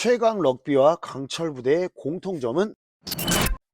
최강 럭비와 강철 부대의 공통점은?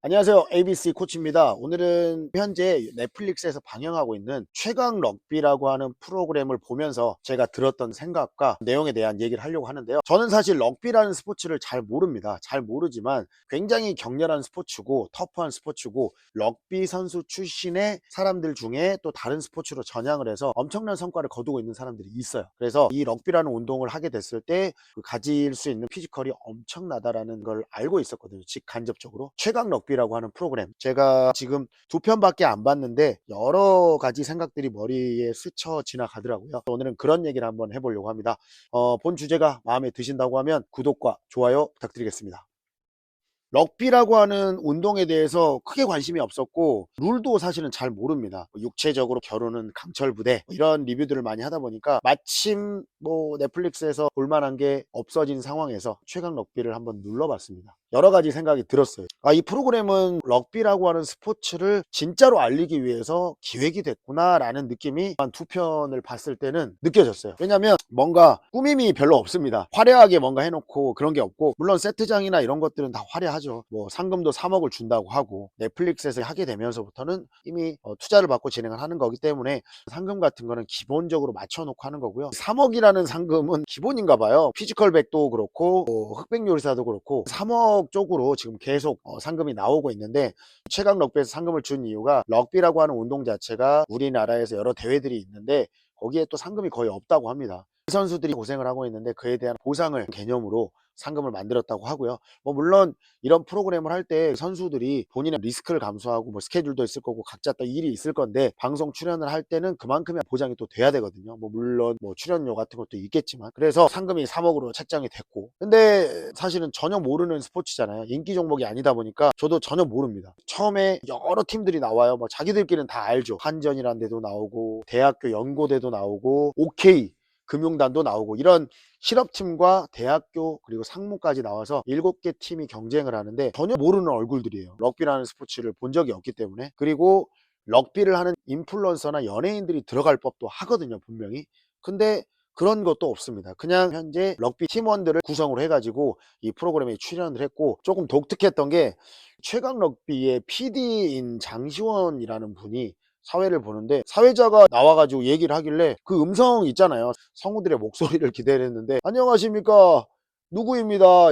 안녕하세요, ABC 코치입니다. 오늘은 현재 넷플릭스에서 방영하고 있는 최강 럭비라고 하는 프로그램을 보면서 제가 들었던 생각과 내용에 대한 얘기를 하려고 하는데요. 저는 사실 럭비라는 스포츠를 잘 모릅니다. 잘 모르지만 굉장히 격렬한 스포츠고 터프한 스포츠고, 럭비 선수 출신의 사람들 중에 또 다른 스포츠로 전향을 해서 엄청난 성과를 거두고 있는 사람들이 있어요. 그래서 이 럭비라는 운동을 하게 됐을 때 가질 수 있는 피지컬이 엄청나다라는 걸 알고 있었거든요. 직간접적으로. 최강 럭비라고 하는 프로그램, 제가 지금 두 편밖에 안 봤는데 여러 가지 생각들이 머리에 스쳐 지나가더라고요. 오늘은 그런 얘기를 한번 해보려고 합니다. 본 주제가 마음에 드신다고 하면 구독과 좋아요 부탁드리겠습니다. 럭비라고 하는 운동에 대해서 크게 관심이 없었고, 룰도 사실은 잘 모릅니다. 육체적으로 겨루는 강철 부대, 이런 리뷰들을 많이 하다 보니까 마침 넷플릭스에서 볼만한 게 없어진 상황에서 최강 럭비를 한번 눌러봤습니다. 여러 가지 생각이 들었어요. 이 프로그램은 럭비라고 하는 스포츠를 진짜로 알리기 위해서 기획이 됐구나 라는 느낌이 한 두 편을 봤을 때는 느껴졌어요. 왜냐면 뭔가 꾸밈이 별로 없습니다. 화려하게 뭔가 해놓고 그런 게 없고, 물론 세트장이나 이런 것들은 다 화려하죠. 상금도 3억을 준다고 하고, 넷플릭스에서 하게 되면서부터는 이미 투자를 받고 진행을 하는 거기 때문에 상금 같은 거는 기본적으로 맞춰놓고 하는 거고요. 3억이라는 상금은 기본인가 봐요. 피지컬백도 그렇고 흑백요리사도 그렇고 3억 쪽으로 지금 계속 상금이 나오고 있는데, 최강 럭비에서 상금을 준 이유가, 럭비라고 하는 운동 자체가 우리나라에서 여러 대회들이 있는데 거기에 또 상금이 거의 없다고 합니다. 선수들이 고생을 하고 있는데 그에 대한 보상을 개념으로 상금을 만들었다고 하고요. 물론 이런 프로그램을 할 때 선수들이 본인의 리스크를 감수하고 스케줄도 있을 거고 각자 또 일이 있을 건데, 방송 출연을 할 때는 그만큼의 보장이 또 돼야 되거든요. 물론 출연료 같은 것도 있겠지만, 그래서 상금이 3억으로 책정이 됐고, 근데 사실은 전혀 모르는 스포츠잖아요. 인기 종목이 아니다 보니까 저도 전혀 모릅니다. 처음에 여러 팀들이 나와요. 자기들끼리는 다 알죠. 한전이라는 데도 나오고, 대학교 연고대도 나오고, OK 금융단도 나오고, 이런 실업팀과 대학교 그리고 상무까지 나와서 7개 팀이 경쟁을 하는데 전혀 모르는 얼굴들이에요. 럭비라는 스포츠를 본 적이 없기 때문에. 그리고 럭비를 하는 인플루언서나 연예인들이 들어갈 법도 하거든요, 분명히. 근데 그런 것도 없습니다. 그냥 현재 럭비 팀원들을 구성을 해가지고 이 프로그램에 출연을 했고, 조금 독특했던 게, 최강 럭비의 PD인 장시원이라는 분이 사회를 보는데, 사회자가 나와가지고 얘기를 하길래 그 음성 있잖아요. 성우들의 목소리를 기대를 했는데, 안녕하십니까 누구입니다,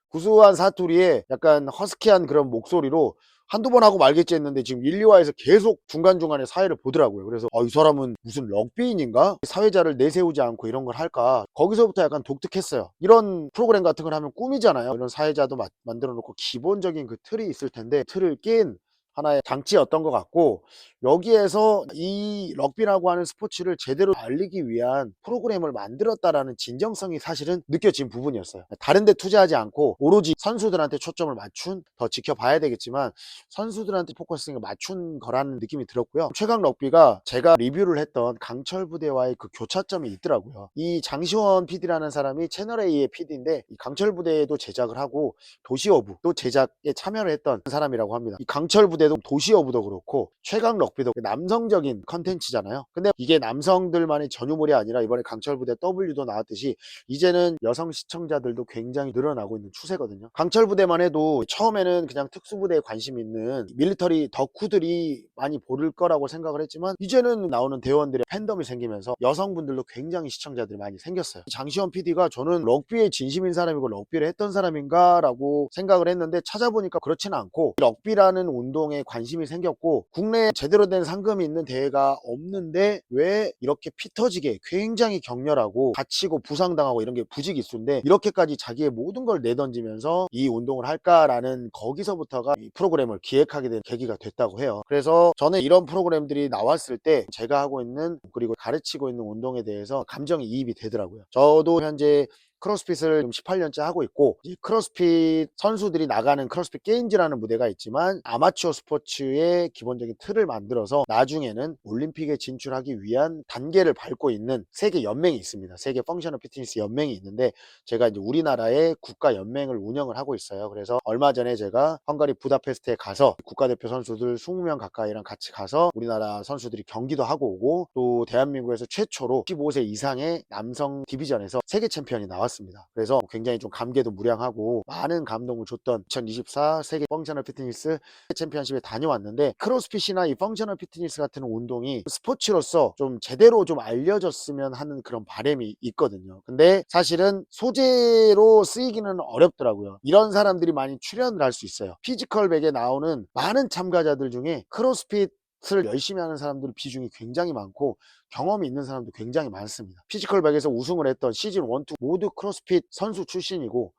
구수한 사투리에 약간 허스키한 그런 목소리로 한두 번 하고 말겠지 했는데, 지금 1, 2화에서 계속 중간중간에 사회를 보더라고요. 그래서 이 사람은 무슨 럭비인인가? 사회자를 내세우지 않고 이런 걸 할까? 거기서부터 약간 독특했어요. 이런 프로그램 같은 걸 하면 꿈이잖아요. 이런 사회자도 만들어 놓고 기본적인 그 틀이 있을 텐데, 틀을 낀 하나의 장치였던 것 같고, 여기에서 이 럭비라고 하는 스포츠를 제대로 알리기 위한 프로그램을 만들었다라는 진정성이 사실은 느껴진 부분이었어요. 다른 데 투자하지 않고 오로지 선수들한테 초점을 맞춘, 더 지켜봐야 되겠지만 선수들한테 포커싱을 맞춘 거라는 느낌이 들었고요. 최강 럭비가 제가 리뷰를 했던 강철 부대와의 그 교차점이 있더라고요. 이 장시원 PD라는 사람이 채널A의 PD인데, 이 강철 부대에도 제작을 하고 도시어부 또 제작에 참여를 했던 사람이라고 합니다. 이 강철 부대도 도시어부도 그렇고 최강 럭비도 남성적인 컨텐츠잖아요. 근데 이게 남성들만의 전유물이 아니라 이번에 강철 부대 W도 나왔듯이 이제는 여성 시청자들도 굉장히 늘어나고 있는 추세거든요. 강철 부대만 해도 처음에는 그냥 특수부대에 관심 있는 밀리터리 덕후들이 많이 볼 거라고 생각을 했지만, 이제는 나오는 대원들의 팬덤이 생기면서 여성분들도 굉장히 시청자들이 많이 생겼어요. 장시원 PD가 저는 럭비에 진심인 사람이고 럭비를 했던 사람인가 라고 생각을 했는데, 찾아보니까 그렇지는 않고, 럭비라는 운동에 관심이 생겼고 국내에 제대로 된 상금이 있는 대회가 없는데 왜 이렇게 피 터지게 굉장히 격렬하고 다치고 부상당하고 이런 게 부지기수인데 이렇게까지 자기의 모든 걸 내던지면서 이 운동을 할까라는, 거기서부터가 이 프로그램을 기획하게 된 계기가 됐다고 해요. 그래서 저는 이런 프로그램들이 나왔을 때 제가 하고 있는 그리고 가르치고 있는 운동에 대해서 감정이 이입이 되더라고요. 저도 현재 크로스핏을 18년째 하고 있고, 이 크로스핏 선수들이 나가는 크로스핏 게임즈라는 무대가 있지만, 아마추어 스포츠의 기본적인 틀을 만들어서 나중에는 올림픽에 진출하기 위한 단계를 밟고 있는 세계 연맹이 있습니다. 세계 펑셔널 피트니스 연맹이 있는데, 제가 이제 우리나라의 국가 연맹을 운영을 하고 있어요. 그래서 얼마 전에 제가 헝가리 부다페스트에 가서 국가대표 선수들 20명 가까이랑 같이 가서 우리나라 선수들이 경기도 하고 오고, 또 대한민국에서 최초로 15세 이상의 남성 디비전에서 세계 챔피언이 나왔어요. 나왔습니다. 그래서 굉장히 좀 감개도 무량하고 많은 감동을 줬던 2024 세계 펑셔널 피트니스 챔피언십에 다녀왔는데, 크로스핏이나 이 펑셔널 피트니스 같은 운동이 스포츠로서 좀 제대로 좀 알려졌으면 하는 그런 바람이 있거든요. 근데 사실은 소재로 쓰이기는 어렵더라고요. 이런 사람들이 많이 출연을 할 수 있어요. 피지컬백에 나오는 많은 참가자들 중에 크로스핏을 열심히 하는 사람들 비중이 굉장히 많고 경험이 있는 사람도 굉장히 많습니다. 피지컬백에서 우승을 했던 시즌 1, 2 모두 크로스핏 선수 출신이고,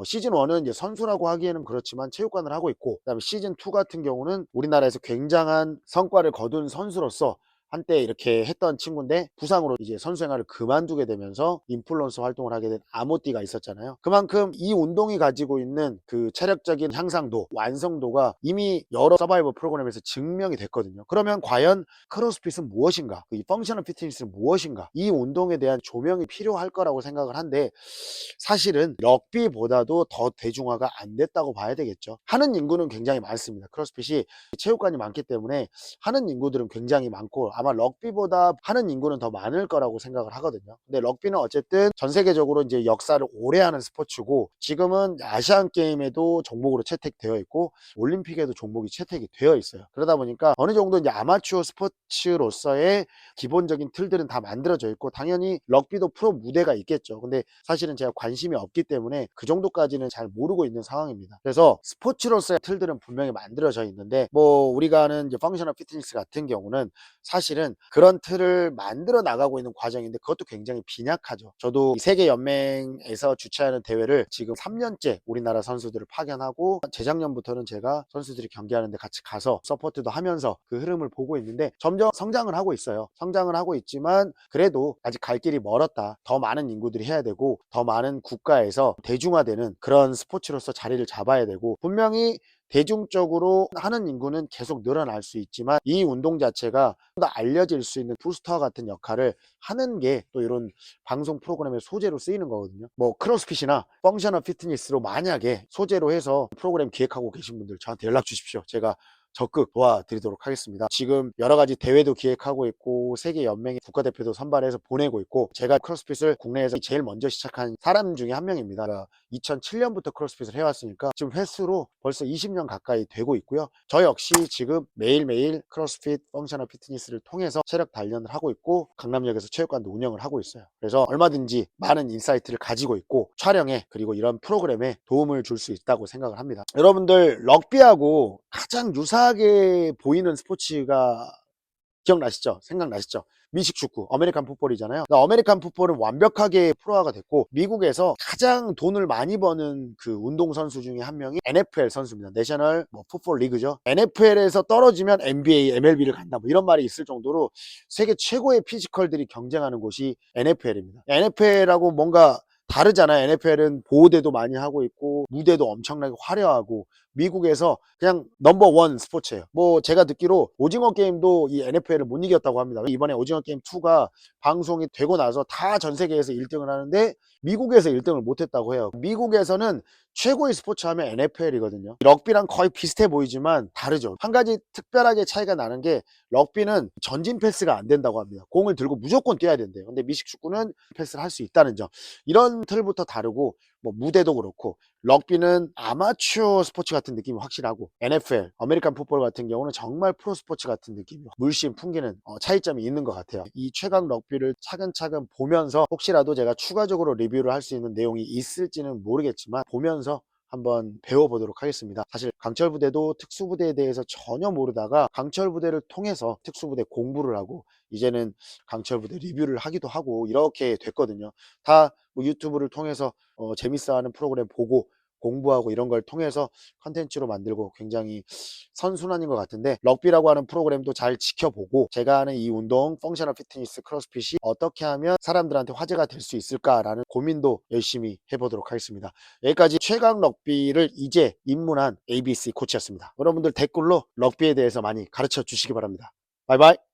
시즌 1은 이제 선수라고 하기에는 그렇지만 체육관을 하고 있고, 그다음에 시즌 2 같은 경우는 우리나라에서 굉장한 성과를 거둔 선수로서 한때 이렇게 했던 친구인데 부상으로 이제 선수 생활을 그만두게 되면서 인플루언서 활동을 하게 된 아모띠가 있었잖아요. 그만큼 이 운동이 가지고 있는 그 체력적인 향상도, 완성도가 이미 여러 서바이벌 프로그램에서 증명이 됐거든요. 그러면 과연 크로스핏은 무엇인가? 이 펑셔널 피트니스는 무엇인가? 이 운동에 대한 조명이 필요할 거라고 생각을 한데, 사실은 럭비보다도 더 대중화가 안 됐다고 봐야 되겠죠. 하는 인구는 굉장히 많습니다. 크로스핏이 체육관이 많기 때문에 하는 인구들은 굉장히 많고 아마 럭비보다 하는 인구는 더 많을 거라고 생각을 하거든요. 근데 럭비는 어쨌든 전 세계적으로 이제 역사를 오래 하는 스포츠고, 지금은 아시안 게임에도 종목으로 채택되어 있고 올림픽에도 종목이 채택이 되어 있어요. 그러다 보니까 어느 정도 이제 아마추어 스포츠로서의 기본적인 틀들은 다 만들어져 있고, 당연히 럭비도 프로 무대가 있겠죠. 근데 사실은 제가 관심이 없기 때문에 그 정도까지는 잘 모르고 있는 상황입니다. 그래서 스포츠로서의 틀들은 분명히 만들어져 있는데, 뭐 우리가 아는 이제 펑셔널 피트니스 같은 경우는 사실은 그런 틀을 만들어 나가고 있는 과정인데 그것도 굉장히 빈약하죠. 저도 세계 연맹에서 주최하는 대회를 지금 3년째 우리나라 선수들을 파견하고, 재작년부터는 제가 선수들이 경기하는데 같이 가서 서포트도 하면서 그 흐름을 보고 있는데 점점 성장을 하고 있어요. 성장을 하고 있지만 그래도 아직 갈 길이 멀었다. 더 많은 인구들이 해야 되고 더 많은 국가에서 대중화되는 그런 스포츠로서 자리를 잡아야 되고, 분명히 대중적으로 하는 인구는 계속 늘어날 수 있지만 이 운동 자체가 더 알려질 수 있는 부스터 같은 역할을 하는 게 또 이런 방송 프로그램의 소재로 쓰이는 거거든요. 뭐 크로스핏이나 펑셔널 피트니스로 만약에 소재로 해서 프로그램 기획하고 계신 분들 저한테 연락 주십시오. 제가 적극 도와드리도록 하겠습니다. 지금 여러 가지 대회도 기획하고 있고 세계 연맹의 국가대표도 선발해서 보내고 있고, 제가 크로스핏을 국내에서 제일 먼저 시작한 사람 중에 한 명입니다. 2007년부터 크로스핏을 해왔으니까 지금 횟수로 벌써 20년 가까이 되고 있고요. 저 역시 지금 매일매일 크로스핏 펑셔널 피트니스를 통해서 체력 단련을 하고 있고 강남역에서 체육관도 운영을 하고 있어요. 그래서 얼마든지 많은 인사이트를 가지고 있고 촬영에 그리고 이런 프로그램에 도움을 줄 수 있다고 생각을 합니다. 여러분들 럭비하고 가장 유사하게 보이는 스포츠가 기억나시죠? 생각나시죠? 미식축구, 아메리칸 풋볼이잖아요. 아메리칸 풋볼은 완벽하게 프로화가 됐고, 미국에서 가장 돈을 많이 버는 그 운동선수 중에 한 명이 NFL 선수입니다. 내셔널 풋볼 리그죠. NFL에서 떨어지면 NBA, MLB를 간다, 뭐 이런 말이 있을 정도로 세계 최고의 피지컬들이 경쟁하는 곳이 NFL입니다. NFL하고 뭔가 다르잖아요. NFL은 보호대도 많이 하고 있고 무대도 엄청나게 화려하고 미국에서 그냥 넘버원 스포츠예요. 뭐 제가 듣기로 오징어 게임도 이 NFL을 못 이겼다고 합니다. 이번에 오징어 게임 2가 방송이 되고 나서 다 전 세계에서 1등을 하는데 미국에서 1등을 못했다고 해요. 미국에서는 최고의 스포츠 하면 NFL이거든요. 럭비랑 거의 비슷해 보이지만 다르죠. 한 가지 특별하게 차이가 나는 게, 럭비는 전진 패스가 안 된다고 합니다. 공을 들고 무조건 뛰어야 된대요. 근데 미식축구는 패스를 할 수 있다는 점, 이런 틀부터 다르고, 뭐 무대도 그렇고, 럭비는 아마추어 스포츠 같은 느낌이 확실하고 NFL, 아메리칸 풋볼 같은 경우는 정말 프로 스포츠 같은 느낌이 물씬 풍기는 차이점이 있는 것 같아요. 이 최강 럭비를 차근차근 보면서 혹시라도 제가 추가적으로 리뷰를 할 수 있는 내용이 있을지는 모르겠지만 보면서 한번 배워보도록 하겠습니다. 사실 강철부대도 특수부대에 대해서 전혀 모르다가 강철부대를 통해서 특수부대 공부를 하고 이제는 강철부대 리뷰를 하기도 하고 이렇게 됐거든요. 다 뭐 유튜브를 통해서 재밌어하는 프로그램 보고 공부하고 이런 걸 통해서 컨텐츠로 만들고 굉장히 선순환인 것 같은데, 럭비라고 하는 프로그램도 잘 지켜보고 제가 하는 이 운동 펑셔널 피트니스 크로스핏이 어떻게 하면 사람들한테 화제가 될 수 있을까라는 고민도 열심히 해보도록 하겠습니다. 여기까지 최강 럭비를 이제 입문한 ABC 코치였습니다. 여러분들 댓글로 럭비에 대해서 많이 가르쳐 주시기 바랍니다. 바이바이.